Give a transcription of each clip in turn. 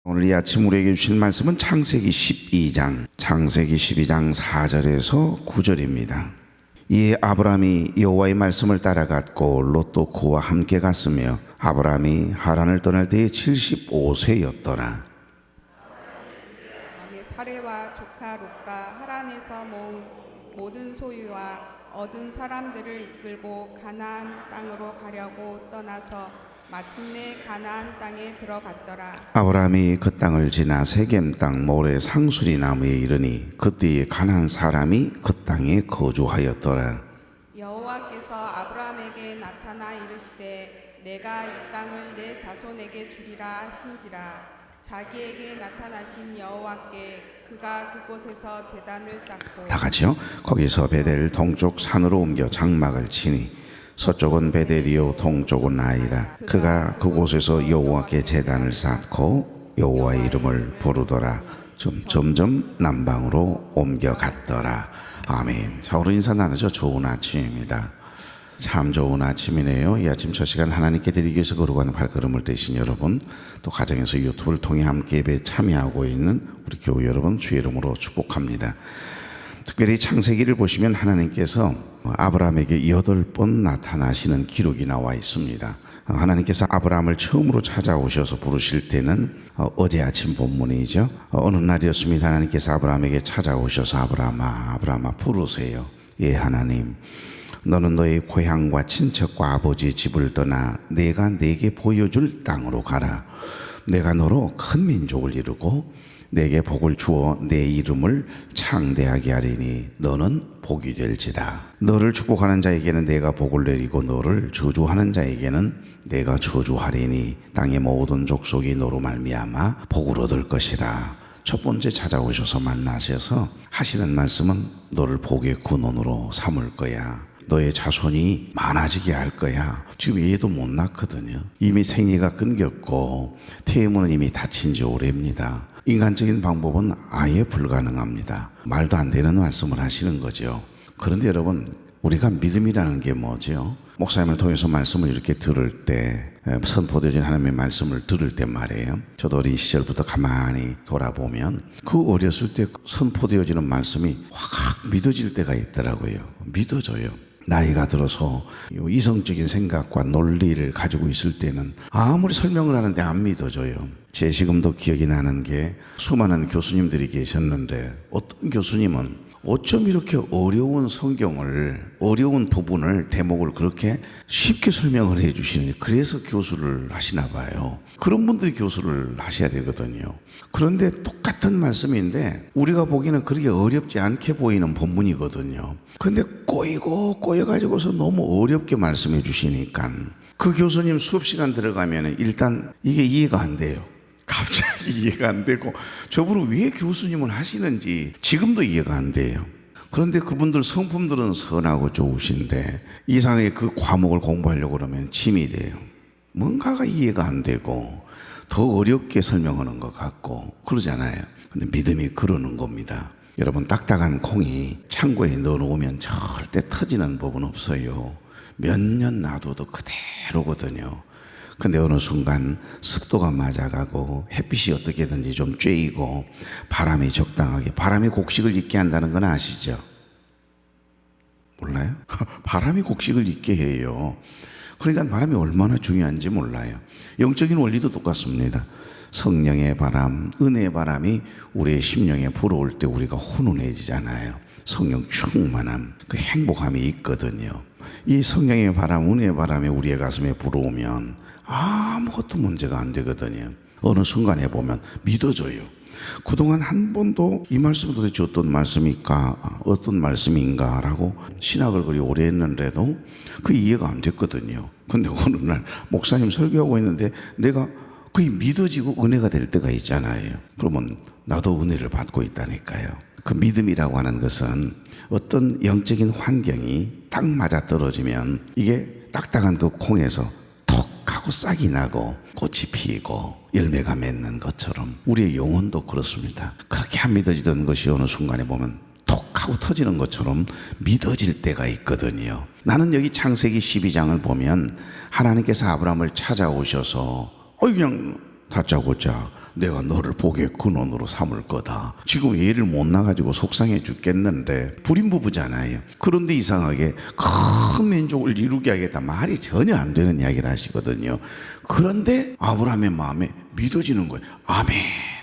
오늘 이 아침 우리에게 주신 말씀은 창세기 12장 4절에서 9절입니다. 이에 아브라함이 여호와의 말씀을 따라갔고 롯도 그와 함께 갔으며 아브라함이 하란을 떠날 때에 75세였더라. 사레와 조카 롯과 하란에서 모은 모든 소유와 얻은 사람들을 이끌고 가나안 땅으로 가려고 떠나서 마침내 가나안 땅에 들어갔더라. 아브라함이 그 땅을 지나 세겜 땅 모래 상수리 나무에 이르니 그때에 가나안 사람이 그 땅에 거주하였더라. 여호와께서 아브라함에게 나타나 이르시되 내가 이 땅을 내 자손에게 주리라 하신지라. 자기에게 나타나신 여호와께 그가 그곳에서 제단을 쌓고 다 같이요. 거기서 베델 동쪽 산으로 옮겨 장막을 치니 서쪽은 베델이요 동쪽은 아이라. 그가 그곳에서 여호와께 제단을 쌓고 여호와의 이름을 부르더라. 점점 남방으로 옮겨갔더라. 아멘. 자, 오늘 인사 나누죠. 좋은 아침입니다. 참 좋은 아침이네요. 이 아침 저 시간 하나님께 드리기 위해서 걸어가는 발걸음을 떼신 여러분, 또 가정에서 유튜브를 통해 함께 예배에 참여하고 있는 우리 교회 여러분 주의 이름으로 축복합니다. 특별히 창세기를 보시면 하나님께서 아브라함에게 8번 나타나시는 기록이 나와 있습니다. 하나님께서 아브라함을 처음으로 찾아오셔서 부르실 때는 어제 아침 본문이죠. 어느 날이었습니다. 하나님께서 아브라함에게 찾아오셔서 아브라함아 부르세요. 예, 하나님, 너는 너의 고향과 친척과 아버지의 집을 떠나 내가 네게 보여줄 땅으로 가라. 내가 너로 큰 민족을 이루고 내게 복을 주어 내 이름을 창대하게 하리니 너는 복이 될지라. 너를 축복하는 자에게는 내가 복을 내리고 너를 저주하는 자에게는 내가 저주하리니 땅의 모든 족속이 너로 말미암아 복을 얻을 것이라. 첫 번째 찾아오셔서 만나셔서 하시는 말씀은 너를 복의 근원으로 삼을 거야. 너의 자손이 많아지게 할 거야. 지금 얘도 못 낳거든요. 이미 생리가 끊겼고 태음은 이미 다친 지 오래입니다. 인간적인 방법은 아예 불가능합니다. 말도 안 되는 말씀을 하시는 거죠. 그런데 여러분, 우리가 믿음이라는 게 뭐죠? 목사님을 통해서 말씀을 이렇게 들을 때, 선포되어진 하나님의 말씀을 들을 때 말이에요. 저도 어린 시절부터 가만히 돌아보면 그 어렸을 때 선포되어지는 말씀이 확 믿어질 때가 있더라고요. 믿어져요. 나이가 들어서 이성적인 생각과 논리를 가지고 있을 때는 아무리 설명을 하는데 안 믿어져요. 제 지금도 기억이 나는 게 수많은 교수님들이 계셨는데 어떤 교수님은 어쩜 이렇게 어려운 성경을, 어려운 부분을, 대목을 그렇게 쉽게 설명을 해 주시느냐. 그래서 교수를 하시나 봐요. 그런 분들이 교수를 하셔야 되거든요. 그런데 똑같은 말씀인데 우리가 보기에는 그렇게 어렵지 않게 보이는 본문이거든요. 그런데 꼬여가지고서 너무 어렵게 말씀해 주시니까 그 교수님 수업 시간 들어가면 일단 이게 이해가 안 돼요. 갑자기 이해가 안 되고 저분은 왜 교수님을 하시는지 지금도 이해가 안 돼요. 그런데 그분들 성품들은 선하고 좋으신데 이상하게 그 과목을 공부하려고 그러면 짐이 돼요. 뭔가가 이해가 안 되고 더 어렵게 설명하는 것 같고 그러잖아요. 근데 믿음이 그러는 겁니다. 여러분, 딱딱한 콩이 창고에 넣어놓으면 절대 터지는 법은 없어요. 몇 년 놔둬도 그대로거든요. 근데 어느 순간 습도가 맞아가고 햇빛이 어떻게든지 좀 쬐이고 바람이 적당하게, 바람이 곡식을 익게 한다는 건 아시죠? 몰라요? 바람이 곡식을 익게 해요. 그러니까 바람이 얼마나 중요한지 몰라요. 영적인 원리도 똑같습니다. 성령의 바람, 은혜의 바람이 우리의 심령에 불어올 때 우리가 훈훈해지잖아요. 성령 충만함, 그 행복함이 있거든요. 이 성령의 바람, 은혜의 바람이 우리의 가슴에 불어오면 아무것도 문제가 안 되거든요. 어느 순간에 보면 믿어져요. 그동안 한 번도 이 말씀은 도대체 어떤 말씀일까, 어떤 말씀인가 라고 신학을 그리 오래 했는데도 그 이해가 안 됐거든요. 근데 어느 날 목사님 설교하고 있는데 내가 그게 믿어지고 은혜가 될 때가 있잖아요. 그러면 나도 은혜를 받고 있다니까요. 그 믿음이라고 하는 것은 어떤 영적인 환경이 딱 맞아 떨어지면 이게 딱딱한 그 콩에서 톡 하고 싹이 나고 꽃이 피고 열매가 맺는 것처럼 우리의 영혼도 그렇습니다. 그렇게 안 믿어지던 것이 어느 순간에 보면 톡 하고 터지는 것처럼 믿어질 때가 있거든요. 나는 여기 창세기 12장을 보면 하나님께서 아브라함을 찾아오셔서 그냥 다짜고짜 내가 너를 복의 근원으로 삼을 거다. 지금 애를 못 낳아가지고 속상해 죽겠는데 불임 부부잖아요. 그런데 이상하게 큰 민족을 이루게 하겠다 말이 전혀 안 되는 이야기를 하시거든요. 그런데 아브라함의 마음에 믿어지는 거예요. 아멘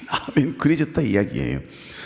아멘 그래졌다 이야기예요.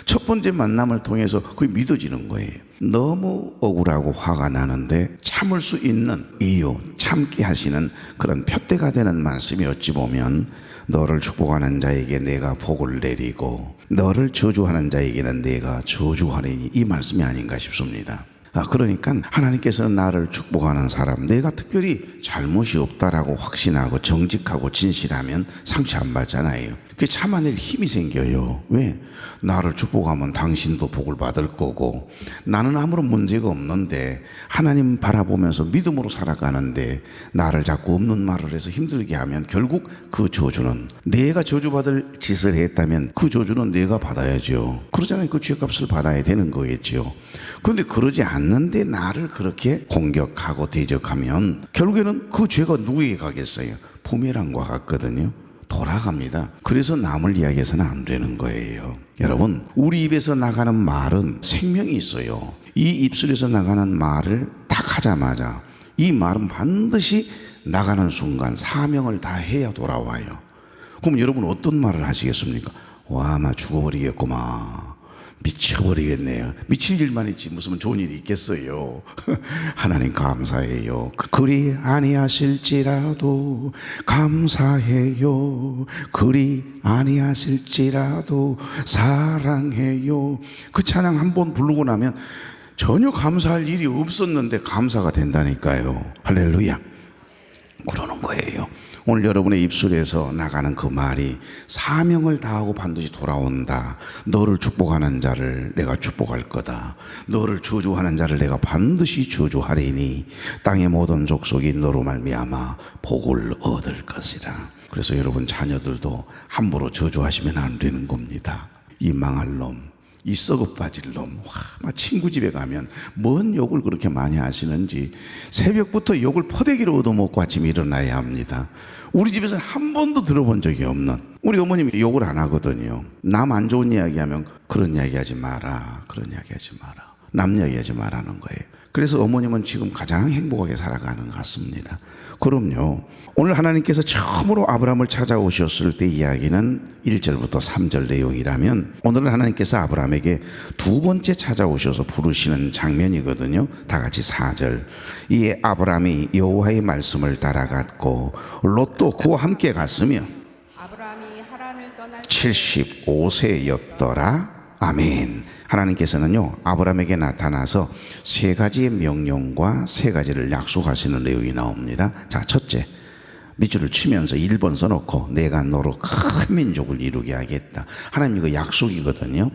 첫 번째 만남을 통해서 그게 믿어지는 거예요. 너무 억울하고 화가 나는데 참을 수 있는 이유, 참게 하시는 그런 표대가 되는 말씀이 어찌 보면 너를 축복하는 자에게 내가 복을 내리고 너를 저주하는 자에게는 내가 저주하리니 이 말씀이 아닌가 싶습니다. 그러니까 하나님께서는 나를 축복하는 사람, 내가 특별히 잘못이 없다라고 확신하고 정직하고 진실하면 상처 안 받잖아요. 그게 참아낼 힘이 생겨요. 왜? 나를 축복하면 당신도 복을 받을 거고 나는 아무런 문제가 없는데 하나님 바라보면서 믿음으로 살아가는데 나를 자꾸 없는 말을 해서 힘들게 하면 결국 그 저주는 내가 저주받을 짓을 했다면 그 저주는 내가 받아야죠. 그러잖아요. 그 죄값을 받아야 되는 거겠죠. 그런데 그러지 않는데 나를 그렇게 공격하고 대적하면 결국에는 그 죄가 누구에게 가겠어요? 부메랑과 같거든요. 돌아갑니다. 그래서 남을 이야기해서는 안 되는 거예요. 여러분, 우리 입에서 나가는 말은 생명이 있어요. 이 입술에서 나가는 말을 딱 하자마자 이 말은 반드시 나가는 순간 사명을 다 해야 돌아와요. 그럼 여러분 어떤 말을 하시겠습니까? 와, 나 죽어버리겠구만. 미쳐버리겠네요. 미칠 일만 있지 무슨 좋은 일이 있겠어요. 하나님 감사해요. 그리 아니하실지라도 감사해요. 그리 아니하실지라도 사랑해요. 그 찬양 한 번 부르고 나면 전혀 감사할 일이 없었는데 감사가 된다니까요. 할렐루야. 그러는 거예요. 오늘 여러분의 입술에서 나가는 그 말이 사명을 다하고 반드시 돌아온다. 너를 축복하는 자를 내가 축복할 거다. 너를 저주하는 자를 내가 반드시 저주하리니 땅의 모든 족속이 너로 말미암아 복을 얻을 것이라. 그래서 여러분 자녀들도 함부로 저주하시면 안 되는 겁니다. 이 망할 놈, 이 썩어 빠질 놈, 친구 집에 가면 뭔 욕을 그렇게 많이 하시는지 새벽부터 욕을 퍼대기로 얻어먹고 아침에 일어나야 합니다. 우리 집에서는 한 번도 들어본 적이 없는, 우리 어머님이 욕을 안 하거든요. 남 안 좋은 이야기하면 그런 이야기 하지 마라, 그런 이야기 하지 마라, 남 이야기 하지 마라는 거예요. 그래서 어머님은 지금 가장 행복하게 살아가는 것 같습니다. 그럼요. 오늘 하나님께서 처음으로 아브라함을 찾아오셨을 때 이야기는 1절부터 3절 내용이라면 오늘은 하나님께서 아브라함에게 두 번째 찾아오셔서 부르시는 장면이거든요. 다 같이 4절. 이 아브라함이 여호와의 말씀을 따라갔고 롯도 그와 함께 갔으며 아브라함이 하란을 떠날 75세였더라. 아멘. 하나님께서는요 아브라함에게 나타나서 세 가지의 명령과 세 가지를 약속하시는 내용이 나옵니다. 자, 첫째, 밑줄을 치면서 1번 써놓고 내가 너로 큰 민족을 이루게 하겠다. 하나님 이거 약속이거든요.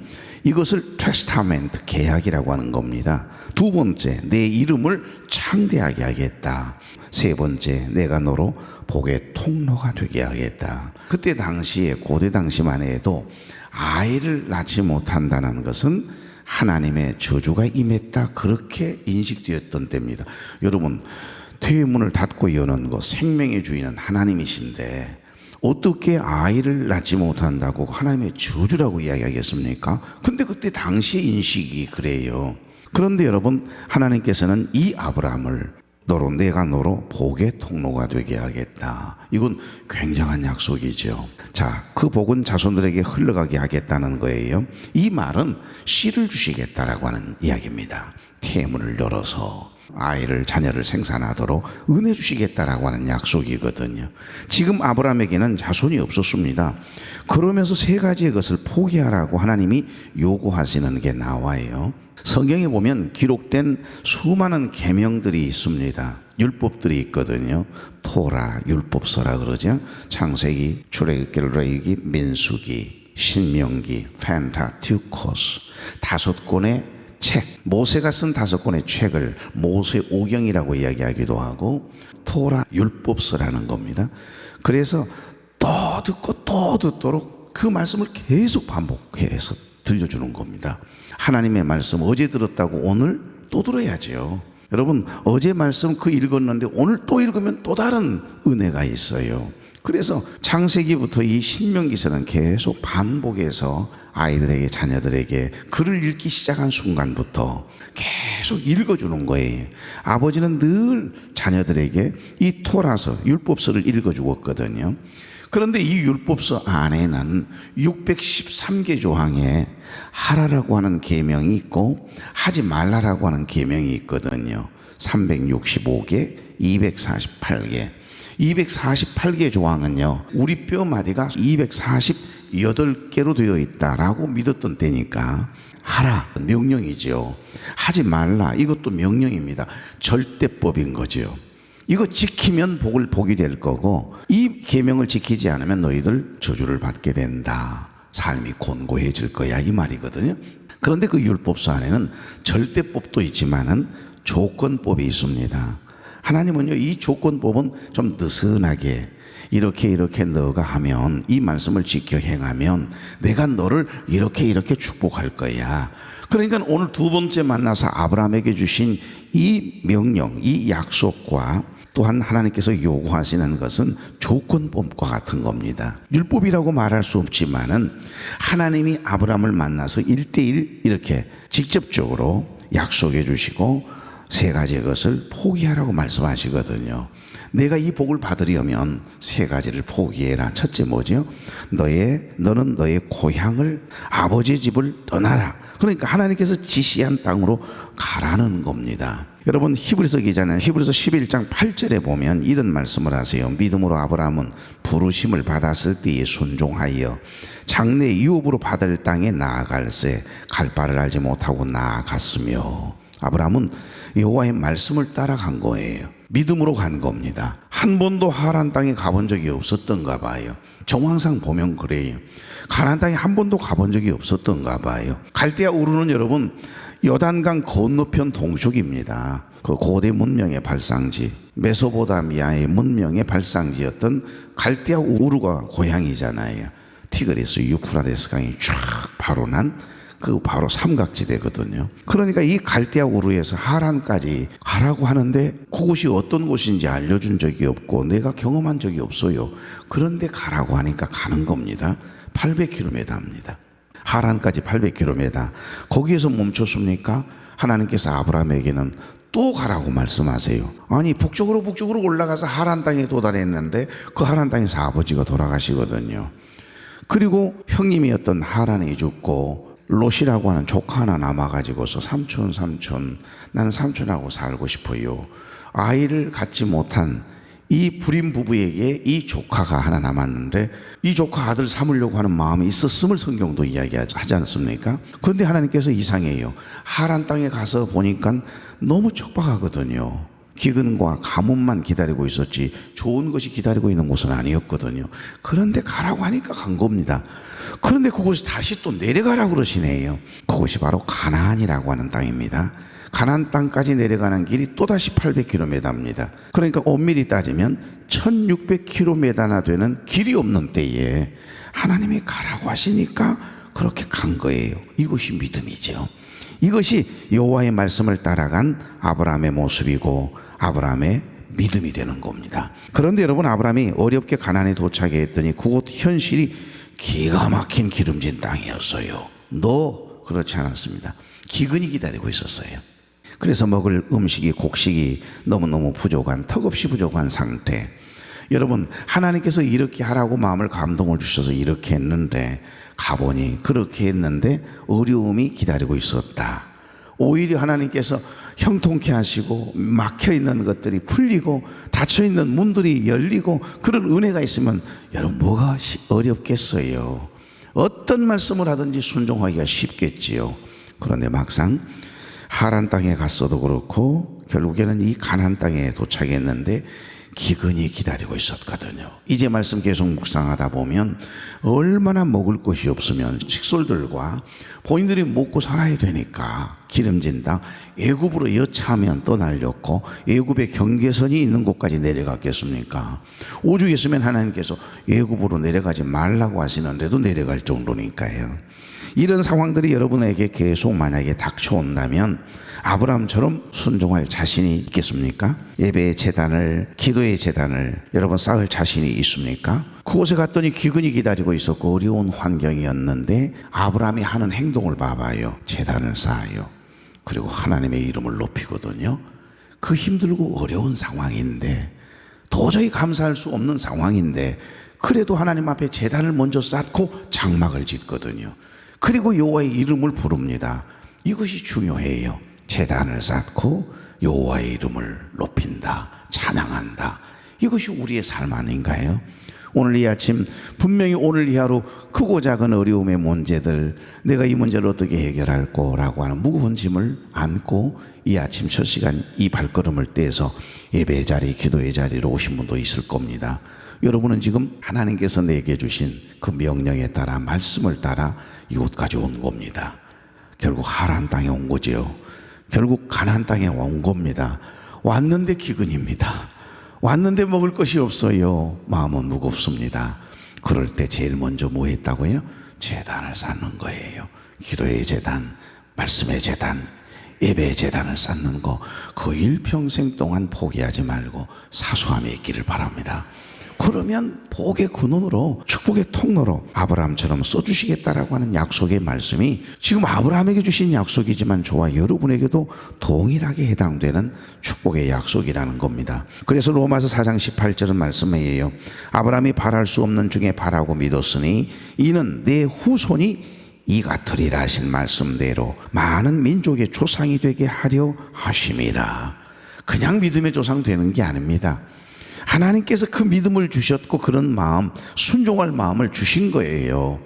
이것을 테스타멘트, 계약이라고 하는 겁니다. 두 번째, 내 이름을 창대하게 하겠다. 세 번째, 내가 너로 복의 통로가 되게 하겠다. 그때 당시에, 고대 당시만 해도 아이를 낳지 못한다는 것은 하나님의 저주가 임했다, 그렇게 인식되었던 때입니다. 여러분, 태문을 닫고 여는 것, 생명의 주인은 하나님이신데 어떻게 아이를 낳지 못한다고 하나님의 저주라고 이야기하겠습니까? 근데 그때 당시 인식이 그래요. 그런데 여러분, 하나님께서는 이 아브라함을 내가 너로 복의 통로가 되게 하겠다. 이건 굉장한 약속이죠. 자, 그 복은 자손들에게 흘러가게 하겠다는 거예요. 이 말은 씨를 주시겠다라고 하는 이야기입니다. 태문을 열어서 자녀를 생산하도록 은혜 주시겠다라고 하는 약속이거든요. 지금 아브라함에게는 자손이 없었습니다. 그러면서 세 가지의 것을 포기하라고 하나님이 요구하시는 게 나와요. 성경에 보면 기록된 수많은 계명들이 있습니다. 율법들이 있거든요. 토라, 율법서라 그러죠. 창세기, 출애굽기, 민수기, 신명기, 펜타튜코스, 5권의 책, 모세가 쓴 5권의 책을 모세오경이라고 이야기하기도 하고 토라, 율법서라는 겁니다. 그래서 또 듣고 또 듣도록 그 말씀을 계속 반복해서 들려주는 겁니다. 하나님의 말씀 어제 들었다고 오늘 또 들어야죠. 여러분, 어제 말씀 읽었는데 오늘 또 읽으면 또 다른 은혜가 있어요. 그래서 창세기부터 이 신명기서는 계속 반복해서 아이들에게, 자녀들에게 글을 읽기 시작한 순간부터 계속 읽어주는 거예요. 아버지는 늘 자녀들에게 이 토라서 율법서를 읽어주었거든요. 그런데 이 율법서 안에는 613개 조항에 하라라고 하는 계명이 있고 하지 말라라고 하는 계명이 있거든요. 365개, 248개. 248개 조항은요, 우리 뼈마디가 248개로 되어 있다라고 믿었던 때니까 하라, 명령이죠. 하지 말라, 이것도 명령입니다. 절대법인 거죠. 이거 지키면 복이 될 거고, 이 계명을 지키지 않으면 너희들 저주를 받게 된다. 삶이 곤고해질 거야, 이 말이거든요. 그런데 그 율법서 안에는 절대법도 있지만은 조건법이 있습니다. 하나님은요, 이 조건법은 좀 느슨하게 이렇게 너가 하면, 이 말씀을 지켜 행하면 내가 너를 이렇게 축복할 거야. 그러니까 오늘 두 번째 만나서 아브라함에게 주신 이 명령, 이 약속과 또한 하나님께서 요구하시는 것은 조건법과 같은 겁니다. 율법이라고 말할 수 없지만은 하나님이 아브라함을 만나서 1대1 이렇게 직접적으로 약속해 주시고 세 가지의 것을 포기하라고 말씀하시거든요. 내가 이 복을 받으려면 세 가지를 포기해라. 첫째 뭐죠? 너는 너의 고향을, 아버지의 집을 떠나라. 그러니까 하나님께서 지시한 땅으로 가라는 겁니다. 여러분, 히브리서 기자는 히브리서 11장 8절에 보면 이런 말씀을 하세요. 믿음으로 아브라함은 부르심을 받았을 때에 순종하여 장래 유업으로 받을 땅에 나아갈새 갈 바를 알지 못하고 나아갔으며. 아브라함은 여호와의 말씀을 따라간 거예요. 믿음으로 간 겁니다. 한 번도 하란 땅에 가본 적이 없었던가 봐요. 정황상 보면 그래요. 가나안 땅에 한 번도 가본 적이 없었던가 봐요. 갈대아 우르는 여러분, 요단강 건너편 동쪽입니다. 그 고대 문명의 발상지, 메소포타미아의 문명의 발상지였던 갈대아 우르가 고향이잖아요. 티그리스 유프라데스 강이 쫙 바로 난 그 바로 삼각지대거든요. 그러니까 이 갈대아 우르에서 하란까지 가라고 하는데 그곳이 어떤 곳인지 알려준 적이 없고 내가 경험한 적이 없어요. 그런데 가라고 하니까 가는 겁니다. 800km입니다. 하란까지 800km. 거기에서 멈췄습니까? 하나님께서 아브라함에게는 또 가라고 말씀하세요. 아니, 북쪽으로 올라가서 하란 땅에 도달했는데 그 하란 땅에서 아버지가 돌아가시거든요. 그리고 형님이었던 하란이 죽고 롯이라고 하는 조카 하나 남아가지고서 삼촌 나는 삼촌하고 살고 싶어요. 아이를 갖지 못한 이 불임 부부에게 이 조카가 하나 남았는데 이 조카 아들 삼으려고 하는 마음이 있었음을 성경도 이야기하지 않습니까? 그런데 하나님께서 이상해요. 하란 땅에 가서 보니까 너무 척박하거든요. 기근과 가뭄만 기다리고 있었지 좋은 것이 기다리고 있는 곳은 아니었거든요. 그런데 가라고 하니까 간 겁니다. 그런데 그곳이 다시 또 내려가라고 그러시네요. 그곳이 바로 가나안이라고 하는 땅입니다. 가나안 땅까지 내려가는 길이 또다시 800km입니다. 그러니까 엄밀히 따지면 1600km나 되는 길이 없는 때에 하나님이 가라고 하시니까 그렇게 간 거예요. 이것이 믿음이죠. 이것이 여호와의 말씀을 따라간 아브라함의 모습이고 아브라함의 믿음이 되는 겁니다. 그런데 여러분, 아브라함이 어렵게 가나안에 도착했더니 그곳 현실이 기가 막힌 기름진 땅이었어요. 그렇지 않았습니다. 기근이 기다리고 있었어요. 그래서 먹을 음식이, 곡식이 너무너무 부족한, 턱없이 부족한 상태. 여러분, 하나님께서 이렇게 하라고 마음을 감동을 주셔서 이렇게 했는데 가보니 그렇게 했는데 어려움이 기다리고 있었다. 오히려 하나님께서 형통케 하시고 막혀있는 것들이 풀리고 닫혀있는 문들이 열리고 그런 은혜가 있으면 여러분 뭐가 어렵겠어요. 어떤 말씀을 하든지 순종하기가 쉽겠지요. 그런데 막상 하란 땅에 갔어도 그렇고 결국에는 이 가나안 땅에 도착했는데 기근이 기다리고 있었거든요. 이제 말씀 계속 묵상하다 보면 얼마나 먹을 것이 없으면 식솔들과 본인들이 먹고 살아야 되니까 기름진 땅 애굽으로 여차하면 떠나려고 애굽의 경계선이 있는 곳까지 내려갔겠습니까? 오죽 했으면 하나님께서 애굽으로 내려가지 말라고 하시는데도 내려갈 정도니까요. 이런 상황들이 여러분에게 계속 만약에 닥쳐온다면 아브라함처럼 순종할 자신이 있겠습니까? 예배의 제단을, 기도의 제단을 여러분 쌓을 자신이 있습니까? 그곳에 갔더니 기근이 기다리고 있었고 어려운 환경이었는데 아브라함이 하는 행동을 봐봐요. 제단을 쌓아요. 그리고 하나님의 이름을 높이거든요. 그 힘들고 어려운 상황인데, 도저히 감사할 수 없는 상황인데, 그래도 하나님 앞에 제단을 먼저 쌓고 장막을 짓거든요. 그리고 여호와의 이름을 부릅니다. 이것이 중요해요. 제단을 쌓고 여호와의 이름을 높인다, 찬양한다. 이것이 우리의 삶 아닌가요? 오늘 이 아침 분명히 오늘 이 하루 크고 작은 어려움의 문제들, 내가 이 문제를 어떻게 해결할 거라고 하는 무거운 짐을 안고 이 아침 첫 시간 이 발걸음을 떼서 예배의 자리, 기도의 자리로 오신 분도 있을 겁니다. 여러분은 지금 하나님께서 내게 주신 그 명령에 따라, 말씀을 따라 이곳까지 온 겁니다. 결국 하란 땅에 온 거죠. 결국 가나안 땅에 온 겁니다. 왔는데 기근입니다. 왔는데 먹을 것이 없어요. 마음은 무겁습니다. 그럴 때 제일 먼저 뭐 했다고요? 제단을 쌓는 거예요. 기도의 제단, 말씀의 제단, 예배의 제단을 쌓는 거, 그 일평생 동안 포기하지 말고 사수함에 있기를 바랍니다. 그러면 복의 근원으로, 축복의 통로로 아브라함처럼 써주시겠다라고 하는 약속의 말씀이 지금 아브라함에게 주신 약속이지만 저와 여러분에게도 동일하게 해당되는 축복의 약속이라는 겁니다. 그래서 로마서 4장 18절은 말씀이에요. 아브라함이 바랄 수 없는 중에 바라고 믿었으니 이는 내 후손이 이 같으리라 하신 말씀대로 많은 민족의 조상이 되게 하려 하심이라. 그냥 믿음의 조상 되는 게 아닙니다. 하나님께서 그 믿음을 주셨고 그런 마음, 순종할 마음을 주신 거예요.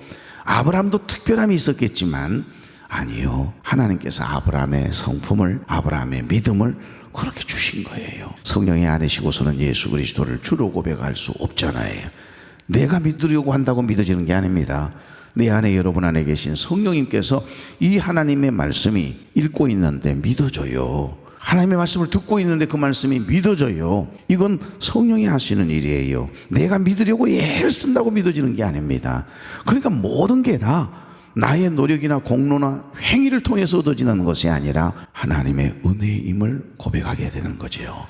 아브라함도 특별함이 있었겠지만 아니요, 하나님께서 아브라함의 성품을, 아브라함의 믿음을 그렇게 주신 거예요. 성령이 아니시고서는 예수 그리스도를 주로 고백할 수 없잖아요. 내가 믿으려고 한다고 믿어지는 게 아닙니다. 내 안에, 여러분 안에 계신 성령님께서 이 하나님의 말씀이 읽고 있는데 믿어져요. 하나님의 말씀을 듣고 있는데 그 말씀이 믿어져요. 이건 성령이 하시는 일이에요. 내가 믿으려고 애를 쓴다고 믿어지는 게 아닙니다. 그러니까 모든 게 다 나의 노력이나 공로나 행위를 통해서 얻어지는 것이 아니라 하나님의 은혜임을 고백하게 되는 거죠.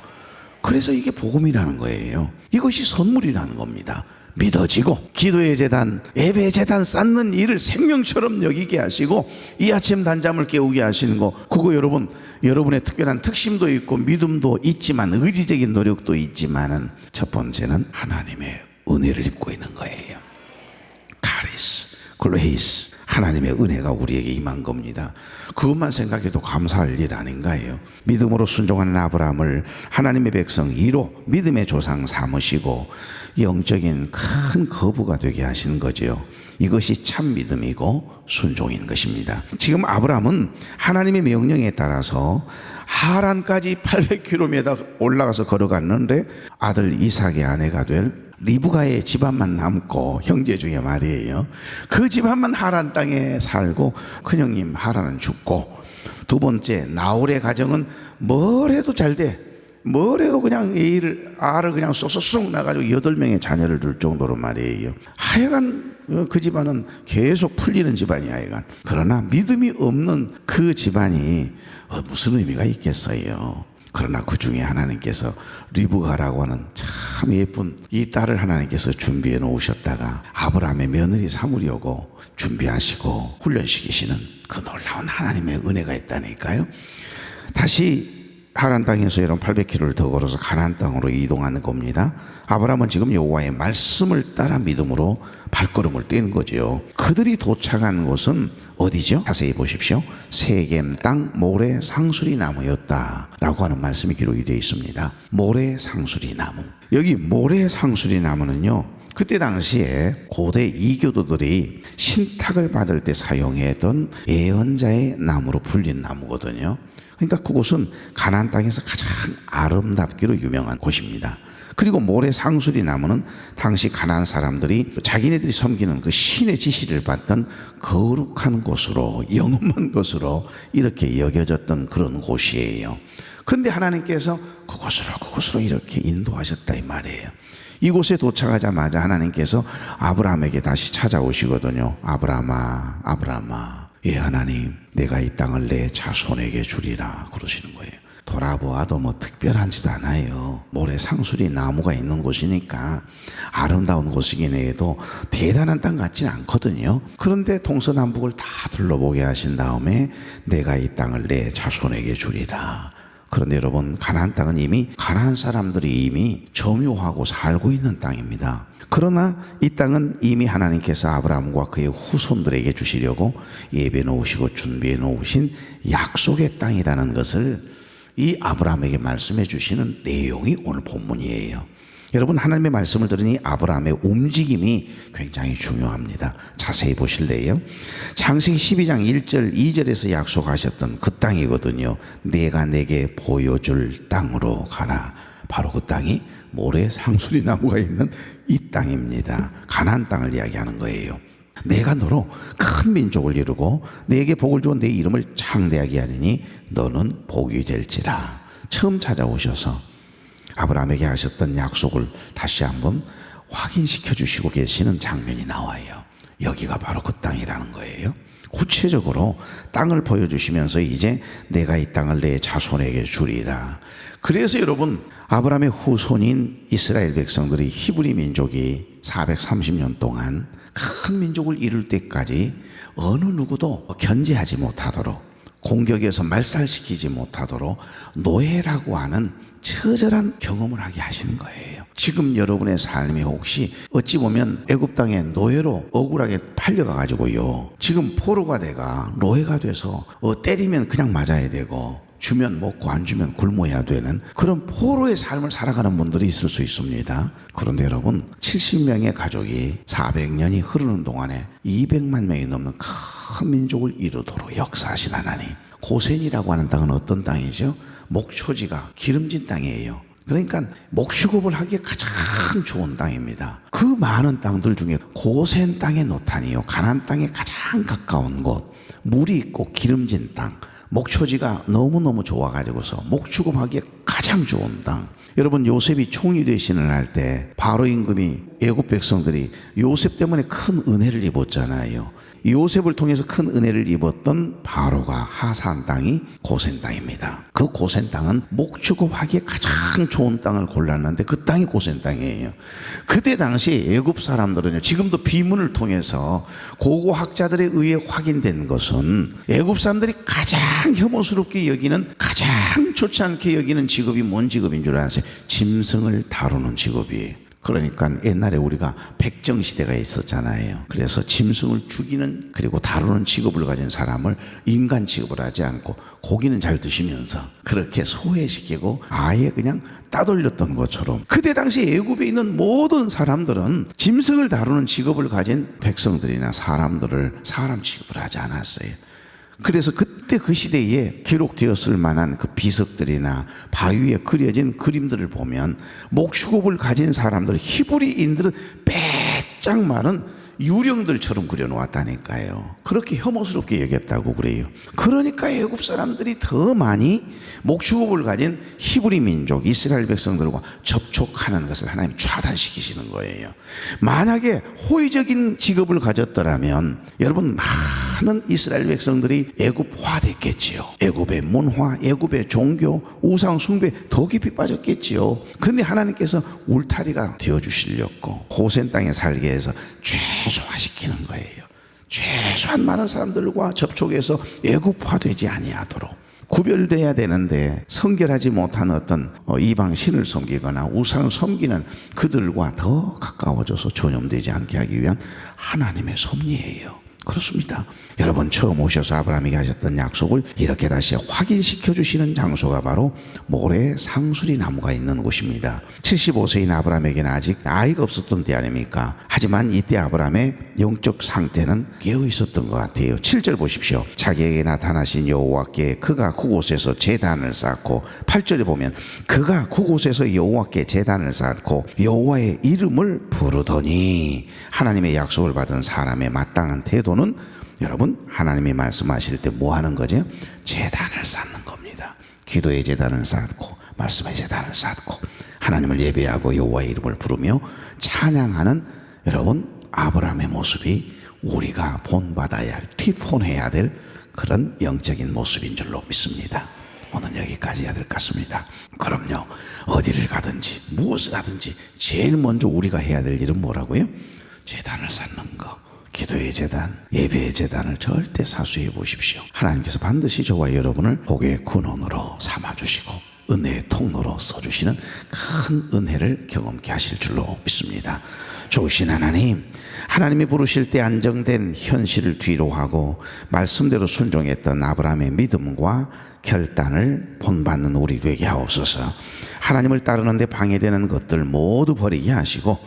그래서 이게 복음이라는 거예요. 이것이 선물이라는 겁니다. 믿어지고 기도의 제단, 예배의 제단 쌓는 일을 생명처럼 여기게 하시고 이 아침 단잠을 깨우게 하시는 거, 그거 여러분의 특별한 특심도 있고 믿음도 있지만, 의지적인 노력도 있지만은 첫 번째는 하나님의 은혜를 입고 있는 거예요. 카리스, 글레이스, 하나님의 은혜가 우리에게 임한 겁니다. 그것만 생각해도 감사할 일 아닌가요? 믿음으로 순종하는 아브라함을 하나님의 백성 2로 믿음의 조상 삼으시고 영적인 큰 거부가 되게 하시는 거죠. 이것이 참 믿음이고 순종인 것입니다. 지금 아브라함은 하나님의 명령에 따라서 하란까지 800km 올라가서 걸어갔는데 아들 이삭의 아내가 될 리브가의 집안만 남고, 형제 중에 말이에요. 그 집안만 하란 땅에 살고 큰형님 하란은 죽고, 두 번째 나홀의 가정은 뭘 해도 잘 돼. 뭘 해도 그냥 알을 그냥 쏙쏙 나가지고 8명의 자녀를 둘 정도로 말이에요. 하여간 그 집안은 계속 풀리는 집안이야, 하여간. 그러나 믿음이 없는 그 집안이 무슨 의미가 있겠어요. 그러나 그 중에 하나님께서 리브가라고 하는 참 예쁜 이 딸을 하나님께서 준비해 놓으셨다가 아브라함의 며느리 삼으려고 준비하시고 훈련시키시는 그 놀라운 하나님의 은혜가 있다니까요. 다시 하란 땅에서 이런 800km를 더 걸어서 가나안 땅으로 이동하는 겁니다. 아브라함은 지금 여호와의 말씀을 따라 믿음으로 발걸음을 떼는 거죠. 그들이 도착한 곳은 어디죠? 자세히 보십시오. 세겜 땅 모래 상수리 나무였다 라고 하는 말씀이 기록이 되어 있습니다. 모래 상수리 나무. 여기 모래 상수리 나무는요, 그때 당시에 고대 이교도들이 신탁을 받을 때 사용했던 예언자의 나무로 불린 나무거든요. 그러니까 그곳은 가나안 땅에서 가장 아름답기로 유명한 곳입니다. 그리고 모래 상수리 나무는 당시 가나안 사람들이 자기네들이 섬기는 그 신의 지시를 받던 거룩한 곳으로, 영험한 곳으로 이렇게 여겨졌던 그런 곳이에요. 그런데 하나님께서 그곳으로 이렇게 인도하셨다 이 말이에요. 이곳에 도착하자마자 하나님께서 아브라함에게 다시 찾아오시거든요. 아브라함아, 아브라함아. 예, 하나님, 내가 이 땅을 내 자손에게 주리라 그러시는 거예요. 돌아보아도 뭐 특별하지도 않아요. 모래 상수리 나무가 있는 곳이니까 아름다운 곳이긴 해도 대단한 땅 같지는 않거든요. 그런데 동서남북을 다 둘러보게 하신 다음에 내가 이 땅을 내 자손에게 주리라. 그런데 여러분, 가나안 땅은 이미 가나안 사람들이 이미 점유하고 살고 있는 땅입니다. 그러나 이 땅은 이미 하나님께서 아브라함과 그의 후손들에게 주시려고 예비해 놓으시고 준비해 놓으신 약속의 땅이라는 것을 이 아브라함에게 말씀해 주시는 내용이 오늘 본문이에요. 여러분, 하나님의 말씀을 들으니 아브라함의 움직임이 굉장히 중요합니다. 자세히 보실래요? 창세기 12장 1절 2절에서 약속하셨던 그 땅이거든요. 내가 내게 보여줄 땅으로 가라. 바로 그 땅이 모래 상수리 나무가 있는 이 땅입니다. 가나안 땅을 이야기하는 거예요. 내가 너로 큰 민족을 이루고 내게 복을 주어 내 이름을 창대하게 하리니 너는 복이 될지라. 처음 찾아오셔서 아브라함에게 하셨던 약속을 다시 한번 확인시켜 주시고 계시는 장면이 나와요. 여기가 바로 그 땅이라는 거예요. 구체적으로 땅을 보여주시면서 이제 내가 이 땅을 내 자손에게 주리라. 그래서 여러분, 아브라함의 후손인 이스라엘 백성들이 히브리 민족이 430년 동안 큰 민족을 이룰 때까지 어느 누구도 견제하지 못하도록, 공격에서 말살시키지 못하도록 노예라고 하는 처절한 경험을 하게 하시는 거예요. 지금 여러분의 삶이 혹시 어찌 보면 애굽 땅에 노예로 억울하게 팔려가가지고요, 지금 포로가 돼가 노예가 돼서 때리면 그냥 맞아야 되고 주면 먹고 안 주면 굶어야 되는 그런 포로의 삶을 살아가는 분들이 있을 수 있습니다. 그런데 여러분, 70명의 가족이 400년이 흐르는 동안에 200만 명이 넘는 큰 민족을 이루도록 역사하신 하나님. 고센이라고 하는 땅은 어떤 땅이죠? 목초지가 기름진 땅이에요. 그러니까 목축업을 하기에 가장 좋은 땅입니다. 그 많은 땅들 중에 고센 땅의 노탄이요, 가나안 땅에 가장 가까운 곳, 물이 있고 기름진 땅, 목초지가 너무너무 좋아가지고서 목축업하기에 가장 좋은 땅. 여러분, 요셉이 총리 되시는 할 때 바로 임금이 애굽 백성들이 요셉 때문에 큰 은혜를 입었잖아요. 요셉을 통해서 큰 은혜를 입었던 바로가 하사한 땅이 고센 땅입니다. 그 고센 땅은 목축업하기에 가장 좋은 땅을 골랐는데 그 땅이 고센 땅이에요. 그때 당시 애굽 사람들은요, 지금도 비문을 통해서 고고학자들에 의해 확인된 것은 애굽 사람들이 가장 혐오스럽게 여기는, 가장 좋지 않게 여기는 직업이 뭔 직업인 줄 아세요? 짐승을 다루는 직업이에요. 그러니까 옛날에 우리가 백정시대가 있었잖아요. 그래서 짐승을 죽이는, 그리고 다루는 직업을 가진 사람을 인간 취급을 하지 않고 고기는 잘 드시면서 그렇게 소외시키고 아예 그냥 따돌렸던 것처럼, 그때 당시 애굽에 있는 모든 사람들은 짐승을 다루는 직업을 가진 백성들이나 사람들을 사람 취급을 하지 않았어요. 그래서 그때 그 시대에 기록되었을 만한 그 비석들이나 바위에 그려진 그림들을 보면 목축업을 가진 사람들, 히브리인들은 빼짝 마른 유령들처럼 그려놓았다니까요. 그렇게 혐오스럽게 여겼다고 그래요. 그러니까 애굽 사람들이 더 많이 목축업을 가진 히브리 민족, 이스라엘 백성들과 접촉하는 것을 하나님 차단시키시는 거예요. 만약에 호의적인 직업을 가졌더라면 여러분, 많은 이스라엘 백성들이 애굽화 됐겠지요. 애굽의 문화, 애굽의 종교, 우상 숭배 더 깊이 빠졌겠지요. 근데 하나님께서 울타리가 되어주시려고 고센 땅에 살게 해서 최소화시키는 거예요. 최소한 많은 사람들과 접촉해서 애굽화되지 아니하도록. 구별돼야 되는데 성결하지 못한 어떤 이방 신을 섬기거나 우상을 섬기는 그들과 더 가까워져서 전염되지 않게 하기 위한 하나님의 섭리예요. 그렇습니다. 여러분, 처음 오셔서 아브라함에게 하셨던 약속을 이렇게 다시 확인시켜 주시는 장소가 바로 모래 상수리 나무가 있는 곳입니다. 75세인 아브라함에게는 아직 아이가 없었던 때 아닙니까? 하지만 이때 아브라함의 영적 상태는 깨어 있었던 것 같아요. 7절 보십시오. 자기에게 나타나신 여호와께 그가 그곳에서 제단을 쌓고, 8절에 보면 그가 그곳에서 여호와께 제단을 쌓고 여호와의 이름을 부르더니, 하나님의 약속을 받은 사람의 마땅한 태도는 여러분, 하나님이 말씀하실 때 뭐 하는 거죠? 제단을 쌓는 겁니다. 기도의 제단을 쌓고 말씀의 제단을 쌓고 하나님을 예배하고 여호와의 이름을 부르며 찬양하는 여러분, 아브라함의 모습이 우리가 본받아야 할, 티폰해야 될 그런 영적인 모습인 줄로 믿습니다. 오늘 여기까지 해야 될 것 같습니다. 그럼요, 어디를 가든지 무엇을 하든지 제일 먼저 우리가 해야 될 일은 뭐라고요? 제단을 쌓는 거. 기도의 제단, 예배의 제단을 절대 사수해 보십시오. 하나님께서 반드시 저와 여러분을 복의 근원으로 삼아주시고 은혜의 통로로 써주시는 큰 은혜를 경험케 하실 줄로 믿습니다. 좋으신 하나님, 하나님이 부르실 때 안정된 현실을 뒤로 하고 말씀대로 순종했던 아브라함의 믿음과 결단을 본받는 우리 되게 하옵소서. 하나님을 따르는데 방해되는 것들 모두 버리게 하시고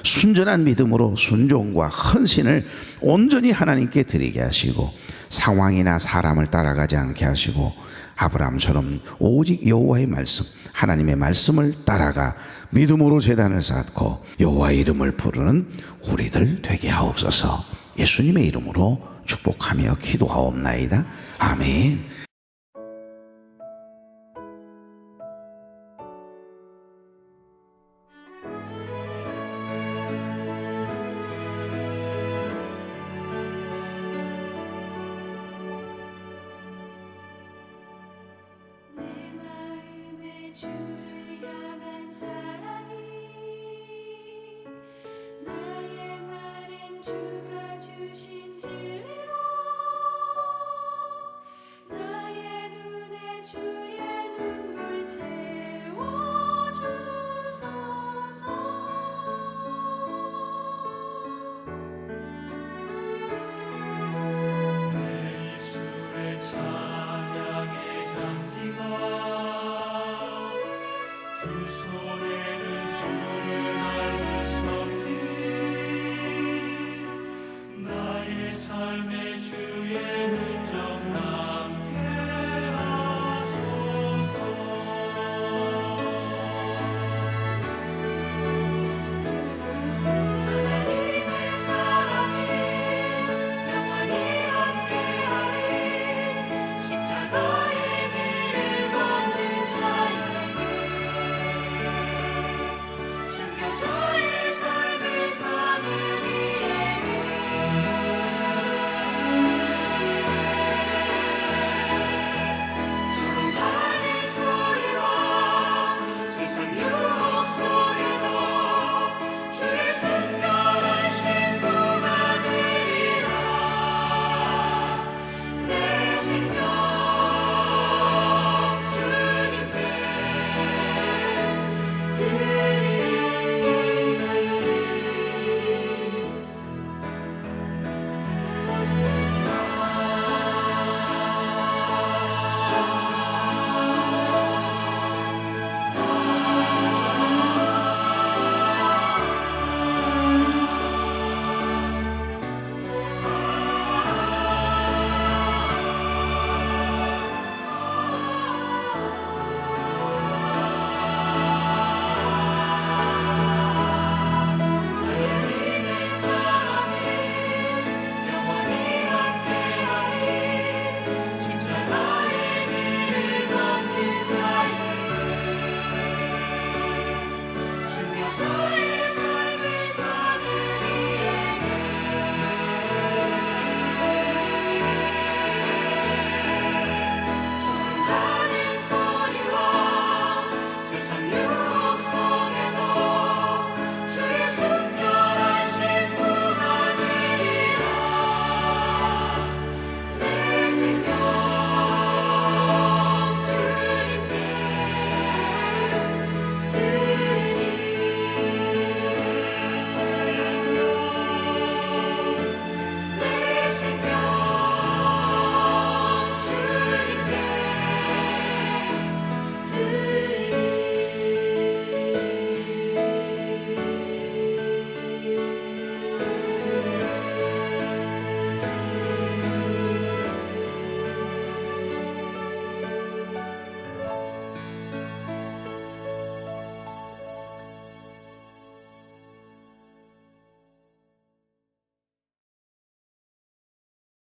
순전한 믿음으로 순종과 헌신을 온전히 하나님께 드리게 하시고 상황이나 사람을 따라가지 않게 하시고 아브라함처럼 오직 여호와의 말씀, 하나님의 말씀을 따라가 믿음으로 제단을 쌓고 여호와의 이름을 부르는 우리들 되게 하옵소서. 예수님의 이름으로 축복하며 기도하옵나이다. 아멘. 내 마음의 주